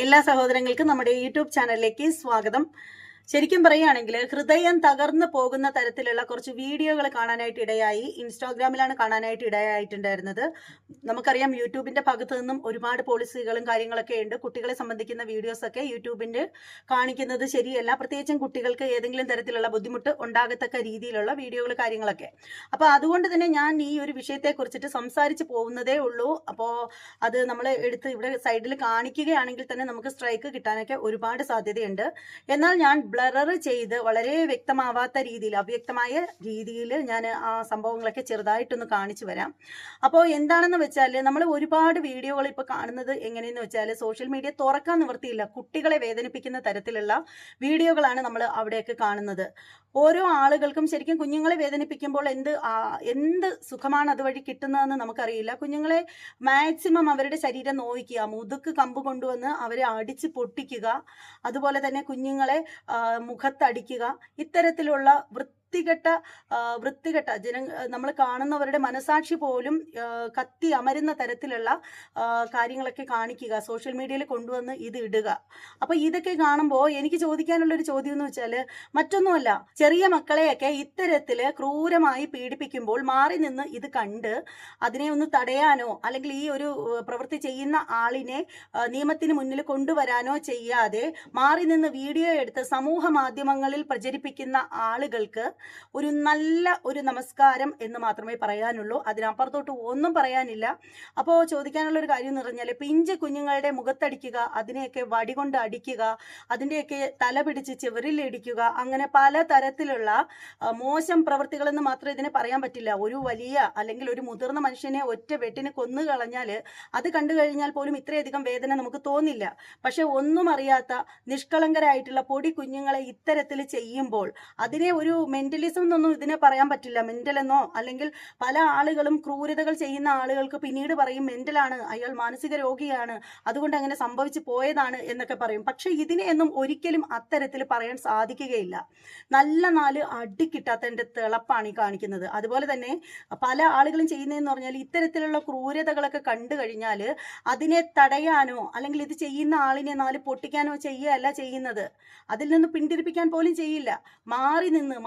എല്ലാ സഹോദരങ്ങൾക്കും നമ്മുടെ യൂട്യൂബ് ചാനലിലേക്ക് സ്വാഗതം. ശരിക്കും പറയുകയാണെങ്കിൽ ഹൃദയം തകർന്നു പോകുന്ന തരത്തിലുള്ള കുറച്ച് വീഡിയോകൾ കാണാനായിട്ട് ഇടയായി. ഇൻസ്റ്റാഗ്രാമിലാണ് കാണാനായിട്ട് ഇടയായിട്ടുണ്ടായിരുന്നത്. നമുക്കറിയാം യൂട്യൂബിന്റെ ഭാഗത്ത് നിന്നും ഒരുപാട് പോളിസികളും കാര്യങ്ങളൊക്കെ ഉണ്ട്. കുട്ടികളെ സംബന്ധിക്കുന്ന വീഡിയോസൊക്കെ യൂട്യൂബിന്റെ കാണിക്കുന്നത് ശരിയല്ല. പ്രത്യേകിച്ചും കുട്ടികൾക്ക് ഏതെങ്കിലും തരത്തിലുള്ള ബുദ്ധിമുട്ട് ഉണ്ടാകത്തക്ക രീതിയിലുള്ള വീഡിയോകൾ കാര്യങ്ങളൊക്കെ. അപ്പോൾ അതുകൊണ്ട് തന്നെ ഞാൻ ഈ ഒരു വിഷയത്തെക്കുറിച്ചിട്ട് സംസാരിച്ച് പോകുന്നതേ ഉള്ളൂ. അപ്പോൾ അത് നമ്മൾ എടുത്ത് ഇവിടെ സൈഡിൽ കാണിക്കുകയാണെങ്കിൽ തന്നെ നമുക്ക് സ്ട്രൈക്ക് കിട്ടാനൊക്കെ ഒരുപാട് സാധ്യതയുണ്ട്. എന്നാൽ ഞാൻ ബ്ലർ ചെയ്ത് വളരെ വ്യക്തമാവാത്ത രീതിയിൽ, അവ്യക്തമായ രീതിയിൽ ഞാൻ ആ സംഭവങ്ങളൊക്കെ ചെറുതായിട്ടൊന്ന് കാണിച്ചു വരാം. അപ്പോൾ എന്താണെന്ന് വെച്ചാൽ നമ്മൾ ഒരുപാട് വീഡിയോകൾ ഇപ്പോൾ കാണുന്നത് എങ്ങനെയെന്ന് വെച്ചാൽ സോഷ്യൽ മീഡിയ തുറക്കാൻ നിവൃത്തിയില്ല, കുട്ടികളെ വേദനിപ്പിക്കുന്ന തരത്തിലുള്ള വീഡിയോകളാണ് നമ്മൾ അവിടെയൊക്കെ കാണുന്നത്. ഓരോ ആളുകൾക്കും ശരിക്കും കുഞ്ഞുങ്ങളെ വേദനിപ്പിക്കുമ്പോൾ എന്ത് സുഖമാണ് അതുവഴി കിട്ടുന്നതെന്ന് നമുക്കറിയില്ല. കുഞ്ഞുങ്ങളെ മാക്സിമം അവരുടെ ശരീരം നോവിക്കുക, മുതുക്ക് കമ്പ് കൊണ്ടുവന്ന് അവരെ അടിച്ച് പൊട്ടിക്കുക, അതുപോലെ തന്നെ കുഞ്ഞുങ്ങളെ മുഖത്തടിക്കുക, ഇത്തരത്തിലുള്ള വൃത്തികെട്ട നമ്മൾ കാണുന്നവരുടെ മനസാക്ഷി പോലും കത്തി അമരുന്ന തരത്തിലുള്ള കാര്യങ്ങളൊക്കെ കാണിക്കുക, സോഷ്യൽ മീഡിയയിൽ കൊണ്ടുവന്ന് ഇത് ഇടുക. അപ്പൊ ഇതൊക്കെ കാണുമ്പോൾ എനിക്ക് ചോദിക്കാനുള്ള ഒരു ചോദ്യം എന്ന് വെച്ചാൽ മറ്റൊന്നുമല്ല, ചെറിയ മക്കളെയൊക്കെ ഇത്തരത്തില് ക്രൂരമായി പീഡിപ്പിക്കുമ്പോൾ മാറി നിന്ന് ഇത് കണ്ട് അതിനെ ഒന്ന് തടയാനോ അല്ലെങ്കിൽ ഈ ഒരു പ്രവൃത്തി ചെയ്യുന്ന ആളിനെ നിയമത്തിന് മുന്നിൽ കൊണ്ടുവരാനോ ചെയ്യാതെ മാറി നിന്ന് വീഡിയോ എടുത്ത് സമൂഹ മാധ്യമങ്ങളിൽ പ്രചരിപ്പിക്കുന്ന ആളുകൾക്ക് ഒരു നമസ്കാരം എന്ന് മാത്രമേ പറയാനുള്ളൂ. അതിനപ്പുറത്തോട്ട് ഒന്നും പറയാനില്ല. അപ്പോൾ ചോദിക്കാനുള്ള ഒരു കാര്യം എന്ന് പറഞ്ഞാൽ പിഞ്ച് കുഞ്ഞുങ്ങളുടെ മുഖത്തടിക്കുക, അതിനെയൊക്കെ വടികൊണ്ട് അടിക്കുക, അതിൻ്റെയൊക്കെ തല പിടിച്ച് ചെവരിലിടിക്കുക, അങ്ങനെ പല തരത്തിലുള്ള മോശം പ്രവൃത്തികളെന്ന് മാത്രം ഇതിനെ പറയാൻ പറ്റില്ല. ഒരു വലിയ അല്ലെങ്കിൽ ഒരു മുതിർന്ന മനുഷ്യനെ ഒറ്റ വെട്ടിന് കൊന്നു കളഞ്ഞാൽ അത് കണ്ടു കഴിഞ്ഞാൽ പോലും ഇത്രയധികം വേദന നമുക്ക് തോന്നില്ല. പക്ഷെ ഒന്നും അറിയാത്ത നിഷ്കളങ്കരായിട്ടുള്ള പൊടി കുഞ്ഞുങ്ങളെ ഇത്തരത്തിൽ ചെയ്യുമ്പോൾ അതിനെ ഒരു മെന്റലിസം എന്നൊന്നും ഇതിനെ പറയാൻ പറ്റില്ല. മെന്റൽ എന്നോ, അല്ലെങ്കിൽ പല ആളുകളും ക്രൂരതകൾ ചെയ്യുന്ന ആളുകൾക്ക് പിന്നീട് പറയും മെന്റലാണ്, അയാൾ മാനസിക രോഗിയാണ്, അതുകൊണ്ട് അങ്ങനെ സംഭവിച്ചു പോയതാണ് എന്നൊക്കെ പറയും. പക്ഷെ ഇതിനെയൊന്നും ഒരിക്കലും അത്തരത്തിൽ പറയാൻ സാധിക്കുകയില്ല. നല്ല 4 അടി കിട്ടാത്തതിന്റെ തിളപ്പാണ് ഈ കാണിക്കുന്നത്. അതുപോലെ തന്നെ പല ആളുകളും ചെയ്യുന്നതെന്ന് പറഞ്ഞാൽ ഇത്തരത്തിലുള്ള ക്രൂരതകളൊക്കെ കണ്ടു കഴിഞ്ഞാൽ അതിനെ തടയാനോ അല്ലെങ്കിൽ ഇത് ചെയ്യുന്ന ആളിനെ 4 പൊട്ടിക്കാനോ ചെയ്യുകയല്ല ചെയ്യുന്നത്. അതിൽ നിന്ന് പിന്തിരിപ്പിക്കാൻ പോലും ചെയ്യില്ല.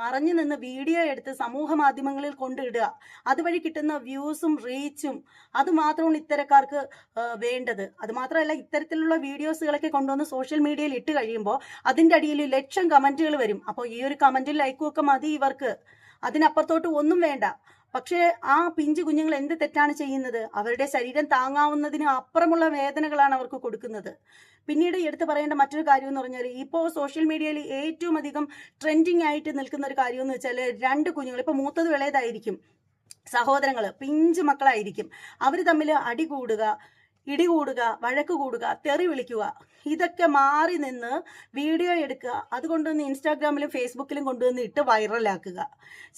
മറഞ്ഞു നിന്ന് വീഡിയോ എടുത്ത് സമൂഹ മാധ്യമങ്ങളിൽ കൊണ്ടിടുക. അതുവഴി കിട്ടുന്ന വ്യൂസും റീച്ചും അത് മാത്രമാണ് ഇത്തരക്കാർക്ക് വേണ്ടത്. അത് മാത്രമല്ല, ഇത്തരത്തിലുള്ള വീഡിയോസുകളൊക്കെ കൊണ്ടുവന്ന് സോഷ്യൽ മീഡിയയിൽ ഇട്ട് കഴിയുമ്പോൾ അതിൻ്റെ അടിയിൽ 1,00,000 കമന്റുകൾ വരും. അപ്പോൾ ഈ ഒരു കമന്റിൽ ലൈക്കും ഒക്കെ മതി ഇവർക്ക്, അതിനപ്പുറത്തോട്ട് ഒന്നും വേണ്ട. പക്ഷേ ആ പിഞ്ചു കുഞ്ഞുങ്ങൾ എന്ത് തെറ്റാണ് ചെയ്യുന്നത്? അവരുടെ ശരീരം താങ്ങാവുന്നതിന് അപ്പുറമുള്ള വേദനകളാണ് അവർക്ക് കൊടുക്കുന്നത്. പിന്നീട് എടുത്തു പറയേണ്ട മറ്റൊരു കാര്യം എന്ന് പറഞ്ഞാൽ, ഇപ്പോൾ സോഷ്യൽ മീഡിയയിൽ ഏറ്റവും അധികം ട്രെൻഡിങ് ആയിട്ട് നിൽക്കുന്ന ഒരു കാര്യം എന്ന് വെച്ചാൽ 2 കുഞ്ഞുങ്ങൾ, ഇപ്പോൾ മൂത്തത് ഇളയതായിരിക്കും, സഹോദരങ്ങൾ പിഞ്ചു മക്കളായിരിക്കും, അവർ തമ്മിൽ അടി കൂടുക, ഇടികൂടുക, വഴക്ക് കൂടുക, തെറി വിളിക്കുക, ഇതൊക്കെ മാറി നിന്ന് വീഡിയോ എടുക്കുക, അതുകൊണ്ടുവന്ന് ഇൻസ്റ്റാഗ്രാമിലും ഫേസ്ബുക്കിലും കൊണ്ടുവന്ന് ഇട്ട് വൈറലാക്കുക.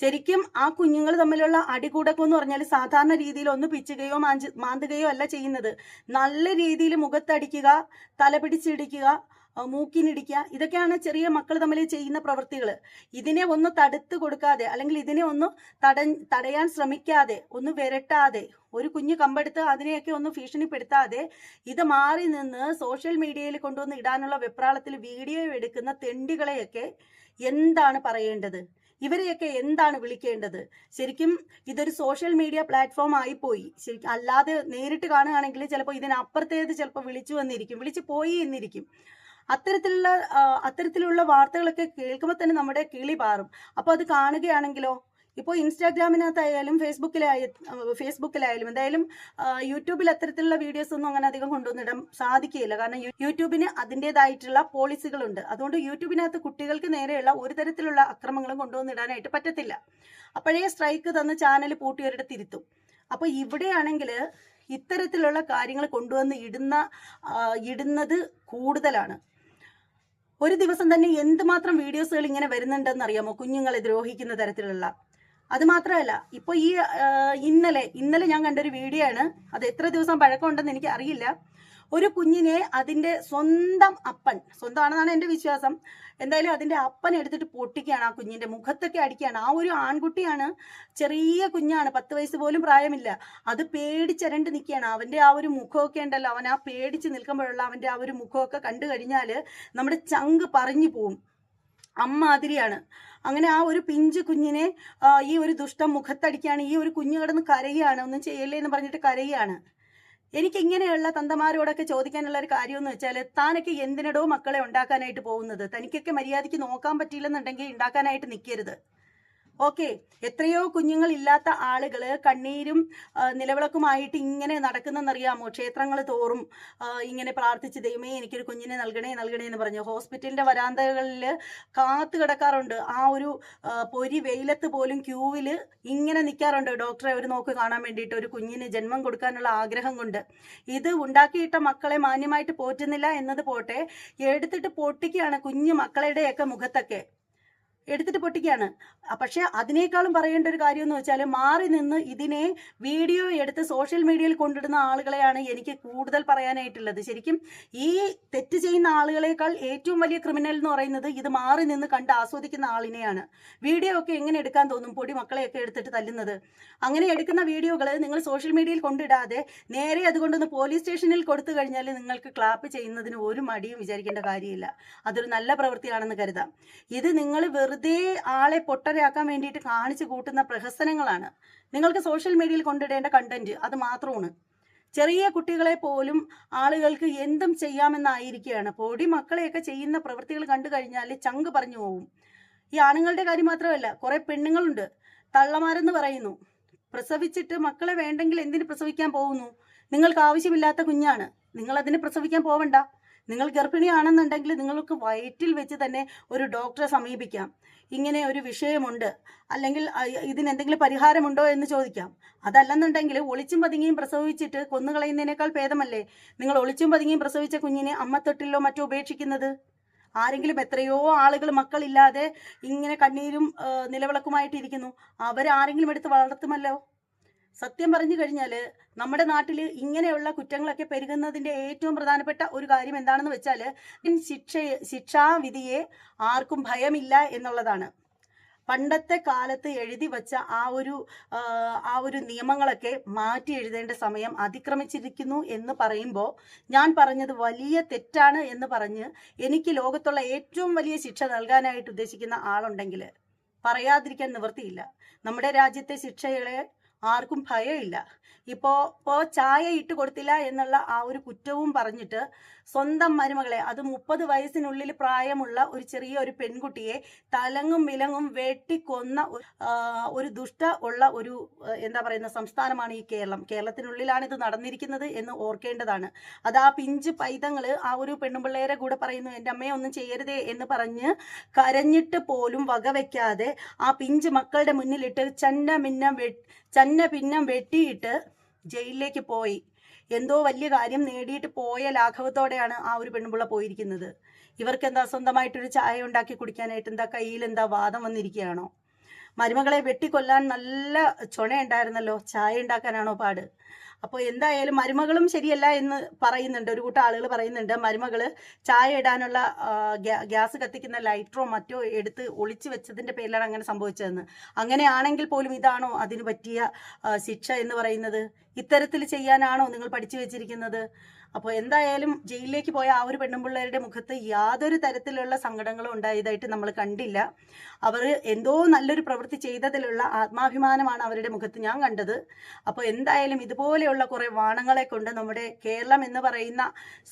ശരിക്കും ആ കുഞ്ഞുങ്ങൾ തമ്മിലുള്ള അടികൂടക്കം എന്ന് പറഞ്ഞാൽ സാധാരണ രീതിയിൽ ഒന്ന് പിച്ചുകയോ മാന്തുകയോ അല്ല ചെയ്യുന്നത്. നല്ല രീതിയിൽ മുഖത്തടിക്കുക, തലപിടിച്ചിടിക്കുക, മൂക്കിനിടിക്കുക, ഇതൊക്കെയാണ് ചെറിയ മക്കൾ തമ്മിൽ ചെയ്യുന്ന പ്രവൃത്തികൾ. ഇതിനെ ഒന്ന് തടുത്ത് കൊടുക്കാതെ അല്ലെങ്കിൽ ഇതിനെ ഒന്ന് തടയാൻ ശ്രമിക്കാതെ, ഒന്ന് വിരട്ടാതെ, ഒരു കുഞ്ഞു കമ്പെടുത്ത് അതിനെയൊക്കെ ഒന്ന് ഭീഷണിപ്പെടുത്താതെ ഇത് മാറി നിന്ന് സോഷ്യൽ മീഡിയയിൽ കൊണ്ടുവന്ന് ഇടാനുള്ള വെപ്രാളത്തിൽ വീഡിയോ എടുക്കുന്ന തെണ്ടികളെയൊക്കെ എന്താണ് പറയേണ്ടത്? ഇവരെയൊക്കെ എന്താണ് വിളിക്കേണ്ടത്? ശരിക്കും ഇതൊരു സോഷ്യൽ മീഡിയ പ്ലാറ്റ്ഫോം ആയിപ്പോയി. ശരിക്കും അല്ലാതെ നേരിട്ട് കാണുകയാണെങ്കിൽ ചിലപ്പോൾ ഇതിനപ്പുറത്തേത് ചിലപ്പോൾ വിളിച്ചു പോയി എന്നിരിക്കും. അത്തരത്തിലുള്ള വാർത്തകളൊക്കെ കേൾക്കുമ്പോൾ തന്നെ നമ്മുടെ കിളി പാറും. അപ്പോൾ അത് കാണുകയാണെങ്കിലോ, ഇപ്പോൾ ഇൻസ്റ്റാഗ്രാമിനകത്തായാലും ഫേസ്ബുക്കിലായാലും എന്തായാലും യൂട്യൂബിൽ അത്തരത്തിലുള്ള വീഡിയോസ് ഒന്നും അങ്ങനെ അധികം കൊണ്ടുവന്നിടാൻ സാധിക്കുകയില്ല. കാരണം യൂട്യൂബിന് അതിൻ്റെതായിട്ടുള്ള പോളിസികളുണ്ട്. അതുകൊണ്ട് യൂട്യൂബിനകത്ത് കുട്ടികൾക്ക് നേരെയുള്ള ഒരു തരത്തിലുള്ള അക്രമങ്ങളും കൊണ്ടുവന്നിടാനായിട്ട് പറ്റത്തില്ല. അപ്പോഴേ സ്ട്രൈക്ക് തന്ന് ചാനൽ പൂട്ടിയൊരിടത്തിരുത്തും. അപ്പോൾ ഇവിടെയാണെങ്കിൽ ഇത്തരത്തിലുള്ള കാര്യങ്ങൾ കൊണ്ടുവന്ന് ഇടുന്നത് കൂടുതലാണ്. ഒരു ദിവസം തന്നെ എന്തുമാത്രം വീഡിയോസുകൾ ഇങ്ങനെ വരുന്നുണ്ടെന്ന് അറിയാമോ? കുഞ്ഞുങ്ങളെ ദ്രോഹിക്കുന്ന തരത്തിലുള്ള. അത് മാത്രമല്ല, ഇപ്പോൾ ഇന്നലെ ഞാൻ കണ്ടൊരു വീഡിയോ ആണ്. അത് എത്ര ദിവസം പഴക്കമുണ്ടെന്ന് എനിക്ക് അറിയില്ല. ഒരു കുഞ്ഞിനെ അതിൻ്റെ സ്വന്തം അപ്പൻ, സ്വന്തമാണെന്നാണ് എൻ്റെ വിശ്വാസം, എന്തായാലും അതിൻ്റെ അപ്പൻ എടുത്തിട്ട് പൊട്ടിക്കുകയാണ്, ആ കുഞ്ഞിൻ്റെ മുഖത്തൊക്കെ അടിക്കുകയാണ്. ആ ഒരു ആൺകുട്ടിയാണ്, ചെറിയ കുഞ്ഞാണ്, 10 വയസ്സ് പോലും പ്രായമില്ല. അത് പേടിച്ചരണ്ട് നിൽക്കുകയാണ്. അവൻ്റെ ആ ഒരു മുഖമൊക്കെ ഉണ്ടല്ലോ, അവൻ ആ പേടിച്ച് നിൽക്കുമ്പോഴുള്ള അവൻ്റെ ആ ഒരു മുഖമൊക്കെ കണ്ടു കഴിഞ്ഞാൽ നമ്മുടെ ചങ്ക് പറഞ്ഞു പോവും. അമ്മാതിരിയാണ്. അങ്ങനെ ആ ഒരു പിഞ്ചു കുഞ്ഞിനെ ഈ ഒരു ദുഷ്ടം മുഖത്തടിക്കുകയാണ്. ഈ ഒരു കുഞ്ഞ് കിടന്ന് കരയുകയാണ്, ഒന്നും ചെയ്യല്ലേ എന്ന് പറഞ്ഞിട്ട് കരയുകയാണ്. എനിക്ക് ഇങ്ങനെയുള്ള തന്തമാരോടൊക്കെ ചോദിക്കാനുള്ള ഒരു കാര്യമെന്ന് വെച്ചാൽ, താനൊക്കെ എന്തിനടോ മക്കളെ ഉണ്ടാക്കാനായിട്ട് പോകുന്നത്? തനിക്കൊക്കെ മര്യാദയ്ക്ക് നോക്കാൻ പറ്റിയില്ലെന്നുണ്ടെങ്കിൽ ഉണ്ടാക്കാനായിട്ട് നിൽക്കരുത്. ഓക്കെ, എത്രയോ കുഞ്ഞുങ്ങൾ ഇല്ലാത്ത ആളുകൾ കണ്ണീരും നിലവിളക്കുമായിട്ട് ഇങ്ങനെ നടക്കുന്നറിയാമോ? ക്ഷേത്രങ്ങൾ തോറും ഇങ്ങനെ പ്രാർത്ഥിച്ച്, ദൈവമേ എനിക്കൊരു കുഞ്ഞിനെ നൽകണേ നൽകണേ എന്ന് പറഞ്ഞു ഹോസ്പിറ്റലിൻ്റെ വരാന്തകളിൽ കാത്തു കിടക്കാറുണ്ട്. ആ ഒരു പൊരി വെയിലത്ത് പോലും ക്യൂവിൽ ഇങ്ങനെ നിൽക്കാറുണ്ട്, ഡോക്ടറെ ഒരു നോക്ക് കാണാൻ വേണ്ടിയിട്ട്, ഒരു കുഞ്ഞിന് ജന്മം കൊടുക്കാനുള്ള ആഗ്രഹം കൊണ്ട്. ഇത് ഉണ്ടാക്കിയിട്ട മക്കളെ മാന്യമായിട്ട് പോറ്റുന്നില്ല എന്നത് പോട്ടെ, എടുത്തിട്ട് പൊട്ടിക്കുകയാണ് കുഞ്ഞു മക്കളുടെയൊക്കെ മുഖത്തൊക്കെ എടുത്തിട്ട് പൊട്ടിക്കുകയാണ്. പക്ഷെ അതിനേക്കാളും പറയേണ്ട ഒരു കാര്യം എന്ന് വെച്ചാൽ, മാറി നിന്ന് ഇതിനെ വീഡിയോ എടുത്ത് സോഷ്യൽ മീഡിയയിൽ കൊണ്ടിടുന്ന ആളുകളെയാണ് എനിക്ക് കൂടുതൽ പറയാനായിട്ടുള്ളത്. ശരിക്കും ഈ തെറ്റ് ചെയ്യുന്ന ആളുകളെക്കാൾ ഏറ്റവും വലിയ ക്രിമിനൽ എന്ന് പറയുന്നത് ഇത് മാറി നിന്ന് കണ്ട് ആസ്വദിക്കുന്ന ആളിനെയാണ്. വീഡിയോ ഒക്കെ എങ്ങനെ എടുക്കാൻ തോന്നും? പൊടി മക്കളെയൊക്കെ എടുത്തിട്ട് തല്ലുന്നത്. അങ്ങനെ എടുക്കുന്ന വീഡിയോകൾ നിങ്ങൾ സോഷ്യൽ മീഡിയയിൽ കൊണ്ടിടാതെ നേരെ അതുകൊണ്ടൊന്ന് പോലീസ് സ്റ്റേഷനിൽ കൊടുത്തു കഴിഞ്ഞാൽ നിങ്ങൾക്ക് ക്ലാപ്പ് ചെയ്യുന്നതിന് ഒരു മടിയും വിചാരിക്കേണ്ട കാര്യമില്ല. അതൊരു നല്ല പ്രവൃത്തിയാണെന്ന് കരുതാം. ഇത് നിങ്ങൾ വെറുതെ ആളെ പൊട്ടരയാക്കാൻ വേണ്ടിയിട്ട് കാണിച്ചു കൂട്ടുന്ന പ്രഹസനങ്ങളാണ്. നിങ്ങൾക്ക് സോഷ്യൽ മീഡിയയിൽ കൊണ്ടിടേണ്ട കണ്ടന്റ് അത് മാത്രമാണ്. ചെറിയ കുട്ടികളെ പോലും ആളുകൾക്ക് എന്തും ചെയ്യാമെന്നായിരിക്കുകയാണ്. പൊടി മക്കളെയൊക്കെ ചെയ്യുന്ന പ്രവൃത്തികൾ കണ്ടു കഴിഞ്ഞാൽ ചങ്ക് പറഞ്ഞു പോകും. ഈ ആണുങ്ങളുടെ കാര്യം മാത്രമല്ല, കുറെ പെണ്ണുങ്ങളുണ്ട്, തള്ളമാരെന്ന് പറയുന്നു. പ്രസവിച്ചിട്ട് മക്കളെ വേണ്ടെങ്കിൽ എന്തിന് പ്രസവിക്കാൻ പോകുന്നു? നിങ്ങൾക്ക് ആവശ്യമില്ലാത്ത കുഞ്ഞാണ്, നിങ്ങൾ അതിന് പ്രസവിക്കാൻ പോവണ്ട. നിങ്ങൾ ഗർഭിണിയാണെന്നുണ്ടെങ്കിൽ നിങ്ങൾക്ക് വയറ്റിൽ വെച്ച് തന്നെ ഒരു ഡോക്ടറെ സമീപിക്കാം. ഇങ്ങനെ ഒരു വിഷയമുണ്ട്, അല്ലെങ്കിൽ ഇതിനെന്തെങ്കിലും പരിഹാരമുണ്ടോ എന്ന് ചോദിക്കാം. അതല്ലെന്നുണ്ടെങ്കിൽ ഒളിച്ചും പതുങ്ങിയും പ്രസവിച്ചിട്ട് കൊന്നുകളയുന്നതിനേക്കാൾ ഭേദമല്ലേ നിങ്ങൾ ഒളിച്ചും പതുങ്ങിയും പ്രസവിച്ച കുഞ്ഞിനെ അമ്മത്തൊട്ടിലോ മറ്റോ ഉപേക്ഷിക്കുന്നത്? ആരെങ്കിലും, എത്രയോ ആളുകൾ മക്കളില്ലാതെ ഇങ്ങനെ കണ്ണീരും നിലവിളക്കുമായിട്ടിരിക്കുന്നു. അവരാരെങ്കിലും എടുത്ത് വളർത്തുമല്ലോ. സത്യം പറഞ്ഞു കഴിഞ്ഞാൽ നമ്മുടെ നാട്ടിൽ ഇങ്ങനെയുള്ള കുറ്റങ്ങളൊക്കെ പെരുകുന്നതിൻ്റെ ഏറ്റവും പ്രധാനപ്പെട്ട ഒരു കാര്യം എന്താണെന്ന് വെച്ചാൽ, ശിക്ഷാവിധിയെ ആർക്കും ഭയമില്ല എന്നുള്ളതാണ്. പണ്ടത്തെ കാലത്ത് എഴുതി വച്ച ആ ഒരു നിയമങ്ങളൊക്കെ മാറ്റി എഴുതേണ്ട സമയം അതിക്രമിച്ചിരിക്കുന്നു എന്ന് പറയുമ്പോൾ, ഞാൻ പറഞ്ഞത് വലിയ തെറ്റാണ് എന്ന് പറഞ്ഞ് എനിക്ക് ലോകത്തുള്ള ഏറ്റവും വലിയ ശിക്ഷ നൽകാനായിട്ട് ഉദ്ദേശിക്കുന്ന ആളുണ്ടെങ്കിൽ പറയാതിരിക്കാൻ നിവൃത്തിയില്ല. നമ്മുടെ രാജ്യത്തെ ശിക്ഷകളെ ആർക്കും ഭയമില്ല. ഇപ്പോൾ ചായ ഇട്ട് കൊടുത്തില്ല എന്നുള്ള ആ ഒരു കുറ്റവും പറഞ്ഞിട്ട് സ്വന്തം മരുമകളെ, അത് 30 വയസ്സിനുള്ളിൽ പ്രായമുള്ള ഒരു ചെറിയ ഒരു പെൺകുട്ടിയെ തലങ്ങും വിലങ്ങും വെട്ടിക്കൊന്ന ഒരു ഉള്ള ഒരു എന്താ പറയുന്ന സംസ്ഥാനമാണ് ഈ കേരളം. കേരളത്തിനുള്ളിലാണ് ഇത് നടന്നിരിക്കുന്നത് എന്ന് ഓർക്കേണ്ടതാണ്. അത് ആ പിഞ്ച് പൈതങ്ങൾ ആ ഒരു പെണ്ണുപിള്ളേരെ കൂടെ പറയുന്നു, എൻ്റെ അമ്മയെ ഒന്നും ചെയ്യരുതേ എന്ന് പറഞ്ഞ് കരഞ്ഞിട്ട് പോലും വകവയ്ക്കാതെ ആ പിഞ്ച് മക്കളുടെ മുന്നിലിട്ട് ചന്ന ഭിന്നം വെട്ടിയിട്ട് ജയിലിലേക്ക് പോയി. എന്തോ വലിയ കാര്യം നേടിയിട്ട് പോയ ലാഘവത്തോടെയാണ് ആ ഒരു പെൺപിള്ള പോയിരിക്കുന്നത്. ഇവർക്ക് എന്താ സ്വന്തമായിട്ടൊരു ചായ ഉണ്ടാക്കി കുടിക്കാനായിട്ട് എന്താ കയ്യിൽ എന്താ വാദം വന്നിരിക്കുകയാണോ? മരുമകളെ വെട്ടിക്കൊല്ലാൻ നല്ല ചുണയുണ്ടായിരുന്നല്ലോ, ചായ ഉണ്ടാക്കാനാണോ പാട്? അപ്പോൾ എന്തായാലും മരുമകളും ശരിയല്ല എന്ന് പറയുന്നുണ്ട്, ഒരു കൂട്ടം ആളുകൾ പറയുന്നുണ്ട്. മരുമകൾ ചായ ഇടാനുള്ള ഗ്യാസ് കത്തിക്കുന്ന ലൈറ്ററോ മറ്റോ എടുത്ത് ഒളിച്ചു വെച്ചതിൻ്റെ പേരിലാണ് അങ്ങനെ സംഭവിച്ചതെന്ന്. അങ്ങനെയാണെങ്കിൽ പോലും ഇതാണോ അതിന് പറ്റിയ ശിക്ഷ എന്ന് പറയുന്നത്? ഇത്തരത്തിൽ ചെയ്യാനാണോ നിങ്ങൾ പഠിച്ചു വെച്ചിരിക്കുന്നത്? അപ്പോൾ എന്തായാലും ജയിലിലേക്ക് പോയ ആ ഒരു പെണ്ണുപിള്ളേരുടെ മുഖത്ത് യാതൊരു തരത്തിലുള്ള സങ്കടങ്ങളും ഉണ്ടായതായിട്ട് നമ്മൾ കണ്ടില്ല. അവർ എന്തോ നല്ലൊരു പ്രവൃത്തി ചെയ്തതിലുള്ള ആത്മാഭിമാനമാണ് അവരുടെ മുഖത്ത് ഞാൻ കണ്ടത്. അപ്പോൾ എന്തായാലും ഇതുപോലെയുള്ള കുറേ വാണങ്ങളെ കൊണ്ട് നമ്മുടെ കേരളം എന്ന് പറയുന്ന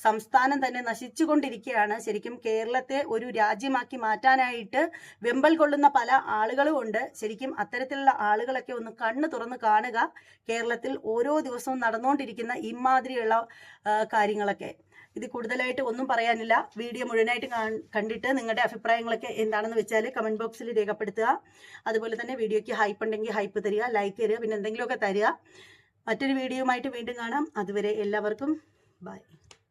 സംസ്ഥാനം തന്നെ നശിച്ചുകൊണ്ടിരിക്കുകയാണ്. ശരിക്കും കേരളത്തെ ഒരു രാജ്യമാക്കി മാറ്റാനായിട്ട് വെമ്പൽ കൊള്ളുന്ന പല ആളുകളും ഉണ്ട്. ശരിക്കും അത്തരത്തിലുള്ള ആളുകളൊക്കെ ഒന്ന് കണ്ണ് തുറന്ന് കാണുക. കേരളത്തിൽ ഓരോ ദിവസവും നടന്നുകൊണ്ടിരിക്കുന്ന ഇമാതിരിയുള്ള കാര്യങ്ങളൊക്കെ. ഇത് കൂടുതലായിട്ട് ഒന്നും പറയാനില്ല. വീഡിയോ മുഴുവനായിട്ട് കണ്ടിട്ട് നിങ്ങളുടെ അഭിപ്രായങ്ങളൊക്കെ എന്താണെന്ന് വെച്ചാൽ കമൻറ്റ് ബോക്സിൽ രേഖപ്പെടുത്തുക. അതുപോലെ തന്നെ വീഡിയോയ്ക്ക് ഹൈപ്പ് ഉണ്ടെങ്കിൽ ഹൈപ്പ് തരിക, ലൈക്ക് തരിക, പിന്നെ എന്തെങ്കിലുമൊക്കെ തരിക. മറ്റൊരു വീഡിയോയുമായിട്ട് വീണ്ടും കാണാം. അതുവരെ എല്ലാവർക്കും ബൈ.